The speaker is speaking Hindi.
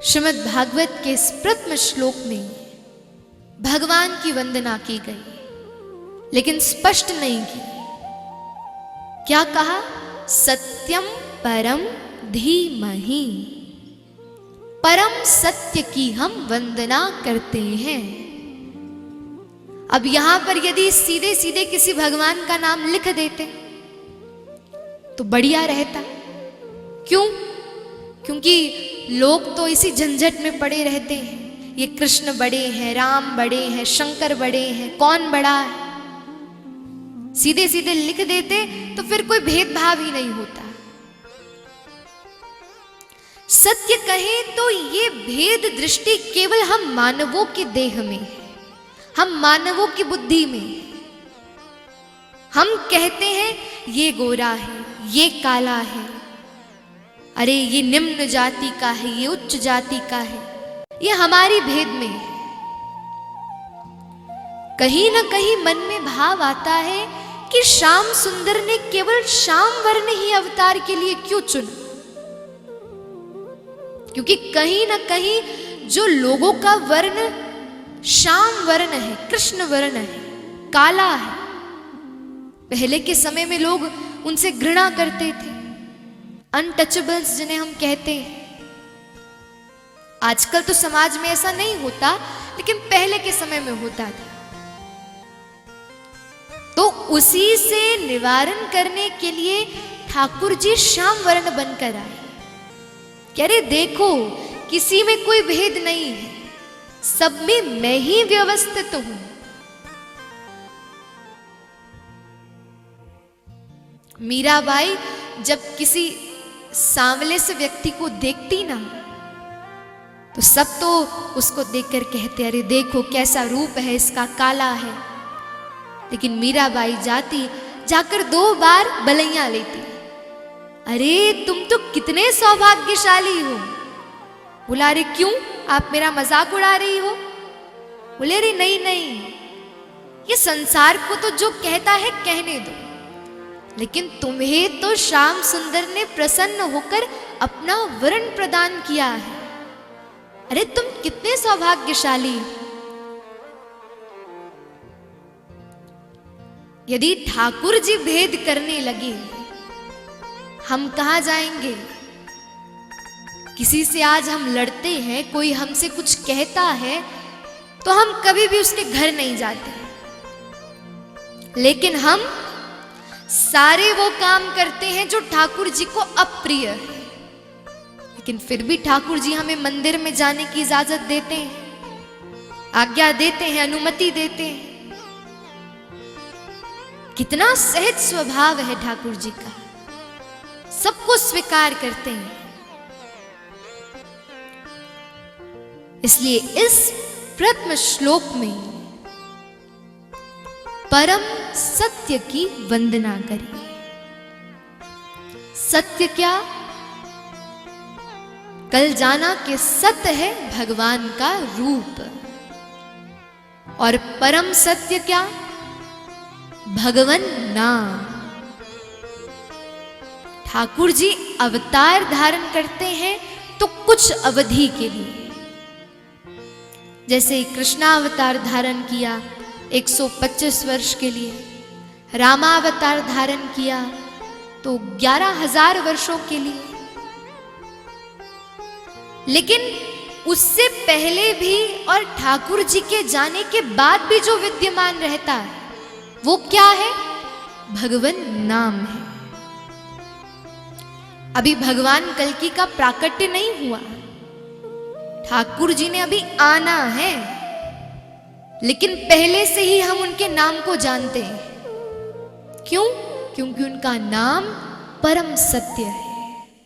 श्रीमद् भागवत के इस प्रथम श्लोक में भगवान की वंदना की गई, लेकिन स्पष्ट नहीं की। क्या कहा? सत्यम परम धीमहि, परम सत्य की हम वंदना करते हैं। अब यहां पर यदि सीधे सीधे किसी भगवान का नाम लिख देते तो बढ़िया रहता। क्यों? क्योंकि लोग तो इसी झंझट में पड़े रहते हैं, ये कृष्ण बड़े हैं, राम बड़े हैं, शंकर बड़े हैं, कौन बड़ा है। सीधे सीधे लिख देते तो फिर कोई भेदभाव ही नहीं होता। सत्य कहें तो ये भेद दृष्टि केवल हम मानवों के देह में है, हम मानवों की बुद्धि में है। हम कहते हैं ये गोरा है, ये काला है, अरे ये निम्न जाति का है, ये उच्च जाति का है, ये हमारी भेद में है। कहीं ना कहीं मन में भाव आता है कि श्याम सुंदर ने केवल श्याम वर्ण ही अवतार के लिए क्यों चुना? क्योंकि कहीं ना कहीं जो लोगों का वर्ण श्याम वर्ण है, कृष्ण वर्ण है, काला है, पहले के समय में लोग उनसे घृणा करते थे, अनटचेबल्स जिन्हें हम कहते हैं। आजकल तो समाज में ऐसा नहीं होता, लेकिन पहले के समय में होता था। तो उसी से निवारण करने के लिए ठाकुर जी श्याम वर्ण बनकर आए। कह रहे देखो, किसी में कोई भेद नहीं है, सब में मैं ही व्यवस्थित हूं। मीराबाई जब किसी सांवले से व्यक्ति को देखती ना, तो सब तो उसको देखकर कहते अरे देखो कैसा रूप है इसका, काला है। लेकिन मीराबाई जाकर 2 बार बलैया लेती, अरे तुम तो कितने सौभाग्यशाली हो। बोला अरे क्यों, आप मेरा मजाक उड़ा रही हो? बोले अरे नहीं नहीं, ये संसार को तो जो कहता है कहने दो, लेकिन तुम्हें तो श्याम सुंदर ने प्रसन्न होकर अपना वर्ण प्रदान किया है। अरे तुम कितने सौभाग्यशाली हो। यदि ठाकुर जी भेद करने लगे, हम कहां जाएंगे? किसी से आज हम लड़ते हैं, कोई हमसे कुछ कहता है, तो हम कभी भी उसके घर नहीं जाते, लेकिन हम सारे वो काम करते हैं जो ठाकुर जी को अप्रिय है। लेकिन फिर भी ठाकुर जी हमें मंदिर में जाने की इजाजत देते हैं, आज्ञा देते हैं, अनुमति देते हैं। कितना सहज स्वभाव है ठाकुर जी का, सबको स्वीकार करते हैं। इसलिए इस प्रथम श्लोक में परम सत्य की वंदना करिए। सत्य क्या? कल जाना कि सत्य है भगवान का रूप। और परम सत्य क्या? भगवन नाम। ठाकुर जी अवतार धारण करते हैं तो कुछ अवधि के लिए, जैसे कृष्णावतार धारण किया 125 वर्ष के लिए, रामावतार धारण किया तो 11,000 वर्षों के लिए। लेकिन उससे पहले भी और ठाकुर जी के जाने के बाद भी जो विद्यमान रहता है वो क्या है? भगवन नाम है। अभी भगवान कल्कि का प्राकट्य नहीं हुआ, ठाकुर जी ने अभी आना है, लेकिन पहले से ही हम उनके नाम को जानते हैं। क्यों? क्योंकि उनका नाम परम सत्य है।